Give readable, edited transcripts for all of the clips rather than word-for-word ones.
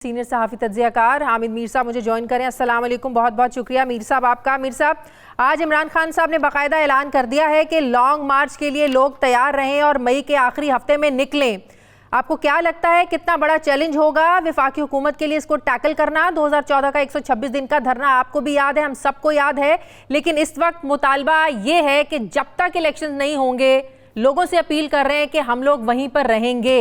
Senior सहाफ़ी तज्ज़ियाकार हामिद मीर साहब मुझे ज्वाइन करें। अस्सलाम वालेकुम, बहुत बहुत शुक्रिया मीर साहब आपका। मीर साहब, आज इमरान खान साहब ने बाकायदा ऐलान कर दिया है कि लॉन्ग मार्च के लिए लोग तैयार रहें और मई के आखिरी हफ्ते में निकलें। आपको क्या लगता है कितना बड़ा चैलेंज होगा वफाकी हुकूमत के लिए इसको टैकल करना? 2014 का 126 दिन का धरना आपको भी याद है, हम सबको याद है, लेकिन इस वक्त मुतालबा ये है कि जब तक इलेक्शन नहीं होंगे लोगों से अपील कर रहे हैं कि हम लोग वहीं पर रहेंगे।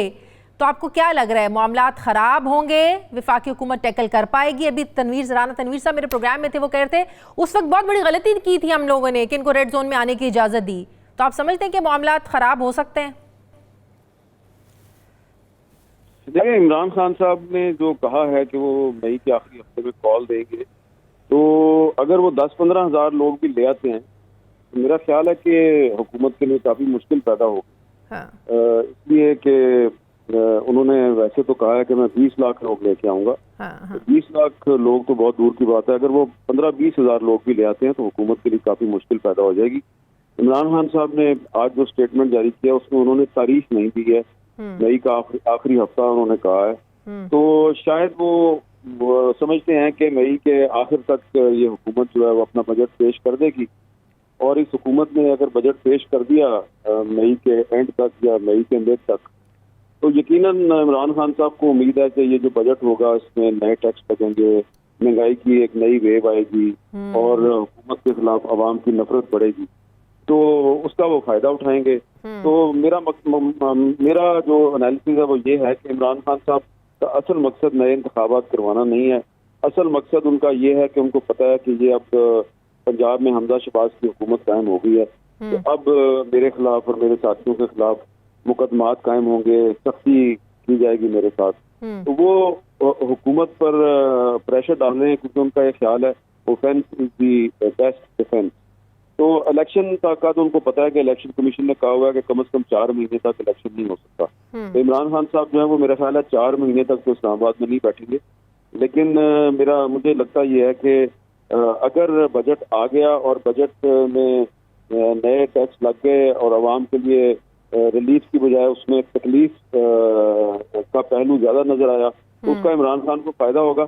तो आपको क्या लग रहा है, मामलात खराब होंगे, वफाकी हुकूमत टैकल कर पाएगी? अभी तनवीर साहब मेरे प्रोग्राम में थे, वो कह रहे थे उस वक्त बहुत बड़ी गलती की थी हम लोगों ने कि इनको रेड जोन में आने की इजाजत दी। तो आप समझते हैं कि मामलात खराब हो सकते हैं? देखिए, इमरान खान साहब ने जो कहा है कि वो मई के आखिरी हफ्ते में कॉल देंगे, तो अगर वो 10-15 हज़ार लोग भी ले आते हैं तो मेरा ख्याल है कि हुकूमत के लिए काफ़ी मुश्किल पैदा होगी। हाँ। इसलिए कि उन्होंने वैसे तो कहा है कि मैं 20 लाख लोग लेके आऊँगा। हाँ। तो 20 लाख लोग तो बहुत दूर की बात है, अगर वो 15-20 हज़ार लोग भी ले आते हैं तो हुकूमत के लिए काफ़ी मुश्किल पैदा हो जाएगी। इमरान खान साहब ने आज जो स्टेटमेंट जारी किया उसमें उन्होंने तारीख नहीं दी है, मई का आखिरी हफ्ता उन्होंने कहा है, तो शायद वो समझते हैं कि मई के आखिर तक ये हुकूमत जो है वो अपना बजट पेश कर देगी। और इस हुकूमत ने अगर बजट पेश कर दिया मई के एंड तक या मई के मिड तक, तो यकीनन इमरान खान साहब को उम्मीद है कि ये जो बजट होगा इसमें नए टैक्स लगेंगे, महंगाई की एक नई वेव आएगी और हुकूमत के खिलाफ आवाम की नफरत बढ़ेगी, तो उसका वो फायदा उठाएंगे। तो मेरा जो एनालिसिस है वो ये है कि इमरान खान साहब का असल मकसद नए इंतखाबात करवाना नहीं है। असल मकसद उनका ये है कि उनको पता है कि ये अब पंजाब में हमजा शहबाज की हुकूमत कायम हो गई है, तो अब मेरे खिलाफ और मेरे साथियों के खिलाफ मुकदमात कायम होंगे, सख्ती की जाएगी मेरे साथ। तो वो हुकूमत पर प्रेशर डाल रहे हैं क्योंकि उनका ये ख्याल है offence is the best defence. तो इलेक्शन का तो उनको पता है कि इलेक्शन कमीशन ने कहा हुआ है कि कम से कम 4 महीने तक इलेक्शन नहीं हो सकता। तो इमरान खान साहब जो है वो मेरा ख्याल है 4 महीने तक तो इस्लामाबाद में नहीं बैठेंगे। लेकिन मुझे लगता ये है कि अगर बजट आ गया और बजट में नए टैक्स लग गए और आवाम के लिए रिलीफ की बजाय उसमें तकलीफ का पहलू ज्यादा नजर आया, तो उसका इमरान खान को फायदा होगा।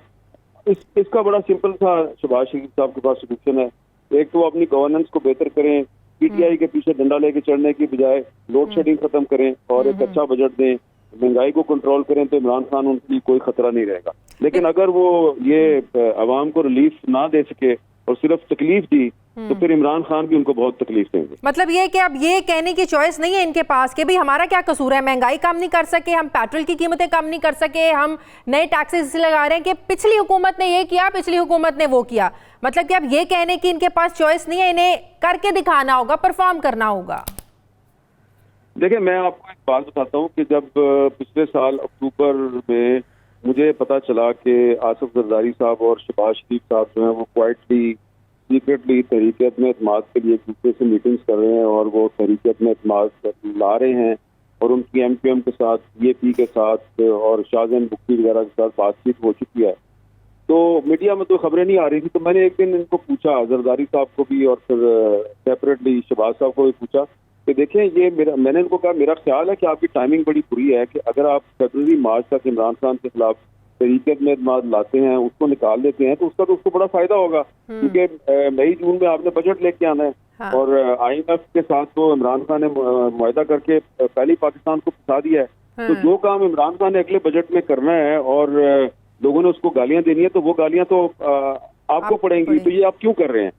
इसका बड़ा सिंपल सा शहबाज शरीफ साहब के पास सोल्यूशन है। एक तो अपनी गवर्नेंस को बेहतर करें, पीटीआई के पीछे डंडा लेके चढ़ने की बजाय लोड शेडिंग खत्म करें और एक अच्छा बजट दें, महंगाई को कंट्रोल करें, तो इमरान खान उनके लिए कोई खतरा नहीं रहेगा। लेकिन अगर वो ये आवाम को रिलीफ ना दे सके और सिर्फ तकलीफ दी, तो फिर इमरान खान भी उनको बहुत तकलीफ देंगे। मतलब ये कि अब ये कहने की चॉइस नहीं है इनके पास कि भाई हमारा क्या कसूर है, महंगाई कम नहीं कर सके, हम पेट्रोल की कीमतें कम नहीं कर सके, हम नए टैक्सेस इसलिए लगा रहे हैं कि पिछली हुकूमत ने ये किया, पिछली हुकूमत ने वो किया। मतलब कि अब ये कहने की इनके पास चॉइस नहीं है, इन्हें करके दिखाना होगा, परफॉर्म करना होगा। देखिए, मैं आपको एक बात बताता हूँ कि जब पिछले साल अक्टूबर में मुझे पता चला कि आसिफ जरदारी साहब और शहबाज शरीफ साहब जो है वो क्वाइटली सीक्रेटली तहरीक-ए-एतमाद के लिए एक दूसरे से मीटिंग्स कर रहे हैं और वो तहरीक-ए-एतमाद ला रहे हैं और उनकी एमक्यूएम के साथ, बीएपी के साथ और शाहजहान बुख्ती वगैरह के साथ बातचीत हो चुकी है। तो मीडिया में तो खबरें नहीं आ रही थी, तो मैंने एक दिन इनको पूछा, जरदारी साहब को भी और फिर सेपरेटली शहबाज साहब को भी पूछा कि देखें ये मैंने इनको कहा मेरा ख्याल है कि आपकी टाइमिंग बड़ी बुरी है कि अगर आप फरवरी मार्च तक इमरान खान के खिलाफ तहरीक-ए-एतमाद लाते हैं, उसको निकाल देते हैं, तो उसको बड़ा फायदा होगा क्योंकि मई जून में आपने बजट लेके आना है। हाँ। और IMF के साथ तो इमरान खान ने मुआहदा करके पहले पाकिस्तान को फंसा दिया है। हाँ। तो जो काम इमरान खान ने अगले बजट में करना है और लोगों ने उसको गालियां देनी है, तो वो गालियां तो आपको पड़ेंगी, तो ये आप क्यों कर रहे हैं?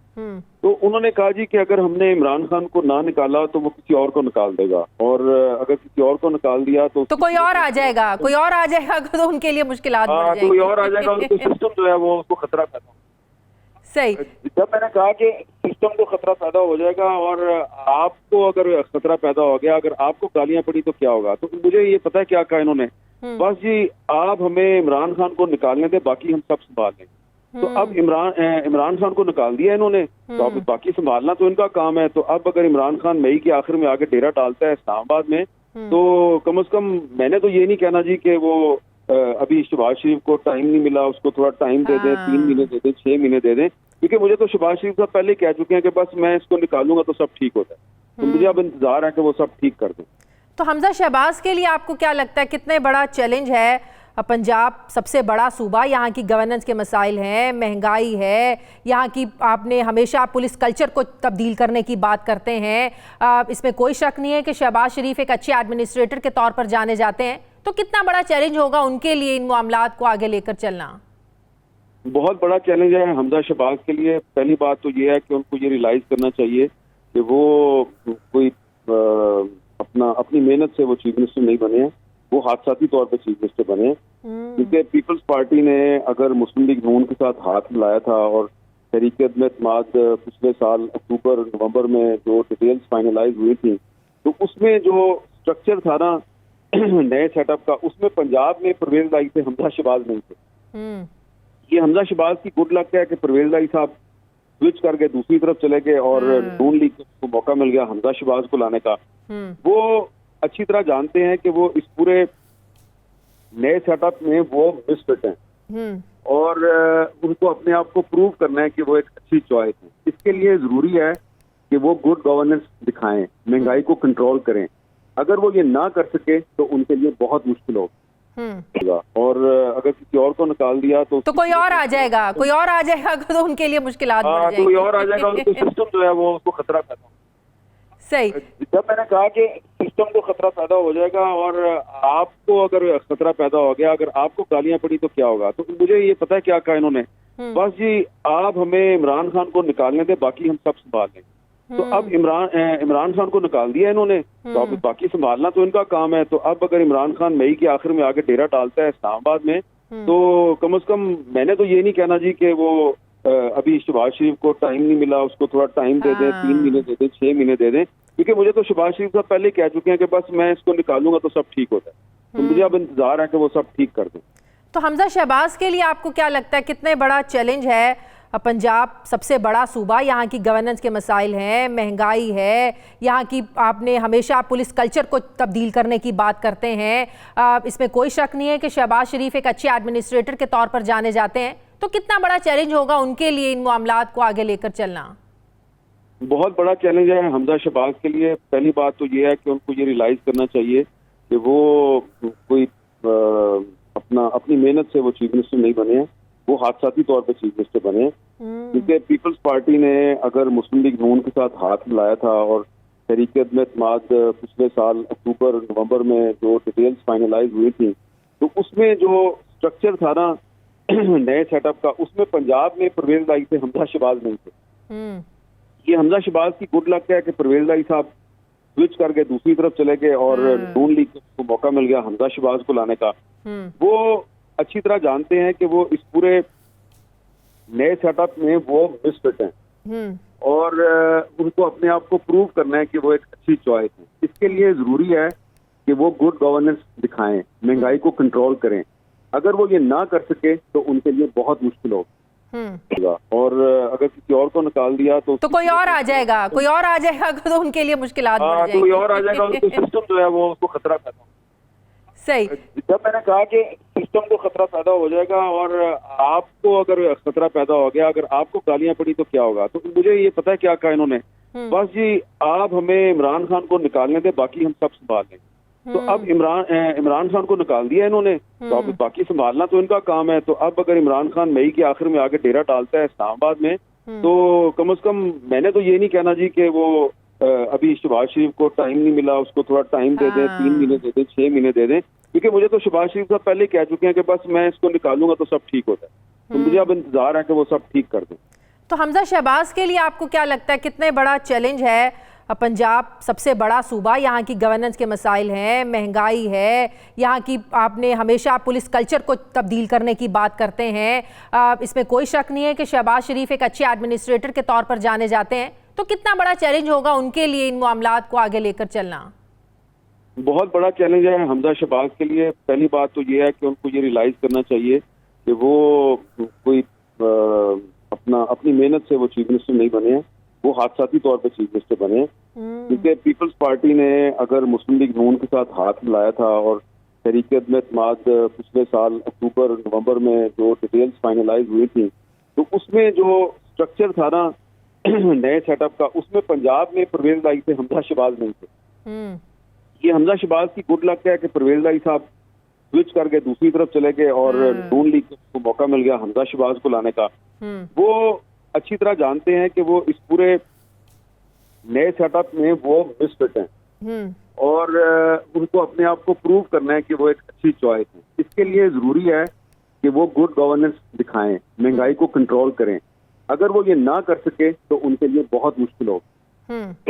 तो उन्होंने कहा जी कि अगर हमने इमरान खान को ना निकाला तो वो किसी और को निकाल देगा, और अगर किसी और को निकाल दिया तो कोई और आ जाएगा, कोई और आ जाएगा तो उनके लिए मुश्किलात बढ़ जाएगी। कोई और आ जाएगा, उनको सिस्टम जो है वो उसको खतरा पैदा होगा। सही। जब मैंने कहा कि सिस्टम को खतरा पैदा हो जाएगा और आपको अगर खतरा पैदा हो गया, अगर आपको गालियां पड़ी तो क्या होगा, तो मुझे ये पता है क्या कहा इन्होंने, बस जी आप हमें इमरान खान को निकालने दें, बाकी हम सब संभाल लेंगे। तो अब इमरान खान को निकाल दिया इन्होंने, तो अब बाकी संभालना तो इनका काम है। तो अब अगर इमरान खान मई के आखिर में आके डेरा डालता है इस्लामाबाद में, तो कम से कम मैंने तो ये नहीं कहना जी कि वो अभी शहबाज शरीफ को टाइम नहीं मिला, उसको थोड़ा टाइम दे दें, 3 महीने दे दें, 6 महीने दे दें, क्योंकि मुझे तो शहबाज शरीफ साहब पहले कह चुके हैं कि बस मैं इसको निकालूंगा तो सब ठीक होता है। तो मुझे अब इंतजार है कि वो सब ठीक कर दें। तो हमजा शहबाज के लिए आपको क्या लगता है कितने बड़ा चैलेंज है पंजाब सबसे बड़ा सूबा, यहाँ की गवर्नेंस के मसाइल हैं, महंगाई है, यहाँ की आपने हमेशा पुलिस कल्चर को तब्दील करने की बात करते हैं। इसमें कोई शक नहीं है कि शहबाज शरीफ एक अच्छे एडमिनिस्ट्रेटर के तौर पर जाने जाते हैं। तो कितना बड़ा चैलेंज होगा उनके लिए इन मामलात को आगे लेकर चलना? बहुत बड़ा चैलेंज है हमजा शहबाज के लिए। पहली बात तो ये है कि उनको ये रियलाइज करना चाहिए कि वो कोई अपनी मेहनत से वो चीफ मिनिस्टर नहीं बने हैं, वो हादसाती तौर पे चीफ मिनिस्टर बने हैं। क्योंकि पीपल्स पार्टी ने अगर मुस्लिम लीग नून के साथ हाथ मिलाया था और तहरीक अदम-ए-इत्तेमाद पिछले साल अक्टूबर नवंबर में जो डिटेल्स फाइनलाइज हुई थी, तो उसमें जो स्ट्रक्चर था ना नए सेटअप का, उसमें पंजाब में परवेज लाई से हमजा शहबाज नहीं थे। ये हमजा शहबाज की गुड लक है कि परवेज लाई साहब स्विच करके दूसरी तरफ चले गए और नून लीग को मौका मिल गया हमजा शहबाज को लाने का। वो अच्छी तरह जानते हैं कि वो इस पूरे नए सेटअप में वो मिसफिट हैं और उनको अपने आप को प्रूव करना है कि वो एक अच्छी चॉइस है। इसके लिए जरूरी है कि वो गुड गवर्नेंस दिखाएं, महंगाई को कंट्रोल करें। अगर वो ये ना कर सके तो उनके लिए बहुत मुश्किल होगा और अगर किसी और को निकाल दिया तो कोई और आ जाएगा, कोई और आ जाएगा तो उनके लिए मुश्किलात बढ़ जाएंगी। कोई और आ जाएगा, उनको सिस्टम जो है वो उसको खतरा पैदा होगा। सही। जब मैंने कहा कि सिस्टम को खतरा पैदा हो जाएगा और आपको अगर खतरा पैदा हो गया, अगर आपको गालियां पड़ी तो क्या होगा, तो मुझे ये पता है क्या कहा इन्होंने, बस जी आप हमें इमरान खान को निकालने दे, बाकी हम सब संभाल लेंगे। तो अब इमरान खान को निकाल दिया इन्होंने, तो अब बाकी संभालना तो इनका काम है। तो अब अगर इमरान खान मई के आखिर में आके डेरा डालता है इस्लामाबाद में, तो कम से कम मैंने तो ये नहीं कहना जी कि वो अभी शहबाज शरीफ को टाइम नहीं मिला, उसको थोड़ा टाइम दे दें, 3 महीने दे दें, 6 महीने दे दें, क्योंकि मुझे तो शहबाज शरीफ साहब पहले कह चुके हैं कि बस मैं इसको निकालूंगा तो सब ठीक होता है। तो मुझे अब इंतजार है कि वो सब ठीक कर दें। तो हमजा शहबाज के लिए आपको क्या लगता है कितने बड़ा चैलेंज है? पंजाब सबसे बड़ा सूबा, यहाँ की गवर्नेंस के मसाइल हैं, महंगाई है, यहाँ की आपने हमेशा पुलिस कल्चर को तब्दील करने की बात करते हैं। इसमें कोई शक नहीं है कि शहबाज शरीफ एक अच्छे एडमिनिस्ट्रेटर के तौर पर जाने जाते हैं। तो कितना बड़ा चैलेंज होगा उनके लिए इन मामलात को आगे लेकर चलना? बहुत बड़ा चैलेंज है हमजा शहबाज के लिए। पहली बात तो ये है कि उनको ये रियलाइज करना चाहिए कि वो कोई अपनी मेहनत से वो चीफ मिनिस्टर नहीं बने हैं, वो हादसाती तौर पे चीफ मिनिस्टर बने हैं। क्योंकि पीपल्स पार्टी ने अगर मुस्लिम लीग नून के साथ हाथ मिलाया था और तहरीक अदम-ए-इत्तेमाद पिछले साल अक्टूबर नवंबर में जो डिटेल्स फाइनलाइज हुई थी, तो उसमें जो स्ट्रक्चर था ना नए सेटअप का, उसमें पंजाब में परवेज लाई से हमजा शहबाज नहीं थे। ये हमजा शहबाज की गुड लक है कि परवेज लाई साहब स्विच करके दूसरी तरफ चले गए और नून लीग को मौका मिल गया हमजा शहबाज को लाने का। वो अच्छी तरह जानते हैं कि वो इस पूरे नए सेटअप में वो मिसफिट हैं और उनको अपने आप को प्रूव करना है कि वो एक अच्छी चॉइस है। इसके लिए जरूरी है कि वो गुड गवर्नेंस दिखाएं, महंगाई को कंट्रोल करें। अगर वो ये ना कर सके तो उनके लिए बहुत मुश्किल होगा और अगर किसी और को निकाल दिया तो कोई और आ जाएगा, कोई और आ जाएगा तो उनके लिए मुश्किलात बढ़ जाएंगी। कोई और आ जाएगा, उनको सिस्टम जो है वो उसको खतरा पैदा होगा। सही। जब मैंने कहा कि सिस्टम को खतरा पैदा हो जाएगा और आपको अगर खतरा पैदा हो गया, अगर आपको गालियां पड़ी तो क्या होगा, तो मुझे ये पता है क्या कहा इन्होंने, बस जी आप हमें इमरान खान को निकालने दे, बाकी हम सब संभाल लेंगे। तो अब इमरान खान को निकाल दिया इन्होंने, तो अब बाकी संभालना तो इनका काम है। तो अब अगर इमरान खान मई के आखिर में आके डेरा डालता है इस्लामाबाद में, तो कम से कम मैंने तो ये नहीं कहना जी कि वो अभी शहबाज शरीफ को टाइम नहीं मिला, उसको थोड़ा टाइम दे दें, 3 महीने दे दें, 6 महीने दे दें, क्योंकि मुझे तो शहबाज शरीफ साहब पहले कह चुके हैं कि बस मैं इसको निकालूंगा तो सब ठीक होता है। तो मुझे अब इंतजार है कि वो सब ठीक कर दें। तो हमजा शहबाज के लिए आपको क्या लगता है कितने बड़ा चैलेंज है? पंजाब सबसे बड़ा सूबा, यहाँ की गवर्नेंस के मसाइल हैं, महंगाई है, यहाँ की आपने हमेशा पुलिस कल्चर को तब्दील करने की बात करते हैं। इसमें कोई शक नहीं है कि शहबाज शरीफ एक अच्छे एडमिनिस्ट्रेटर के तौर पर जाने जाते हैं। तो कितना बड़ा चैलेंज होगा उनके लिए इन मामलात को आगे लेकर चलना? बहुत बड़ा चैलेंज है हमजा शहबाज के लिए। पहली बात तो ये है कि उनको ये रियलाइज करना चाहिए कि वो कोई अपनी मेहनत से वो चीफ मिनिस्टर नहीं बने हैं, वो हादसाती तौर पे चीफ मिनिस्टर बने हैं। क्योंकि पीपल्स पार्टी ने अगर मुस्लिम लीग नून के साथ हाथ मिलाया था और तहरीक अदम-ए-इत्तेमाद पिछले साल अक्टूबर नवंबर में जो डिटेल्स फाइनलाइज हुई थी, तो उसमें जो स्ट्रक्चर था ना नए सेटअप का, उसमें पंजाब में परवेज लाई से हमजा शहबाज नहीं थे। ये हमजा शहबाज की गुड लक है कि परवेज लाई साहब स्विच करके दूसरी तरफ चले गए और नून लीग को मौका मिल गया हमजा शहबाज को लाने का। वो अच्छी तरह जानते हैं कि वो इस पूरे नए सेटअप में वो मिसफिट हैं और उनको अपने आप को प्रूव करना है कि वो एक अच्छी चॉइस है। इसके लिए जरूरी है कि वो गुड गवर्नेंस दिखाएं, महंगाई को कंट्रोल करें। अगर वो ये ना कर सके तो उनके लिए बहुत मुश्किल होगा।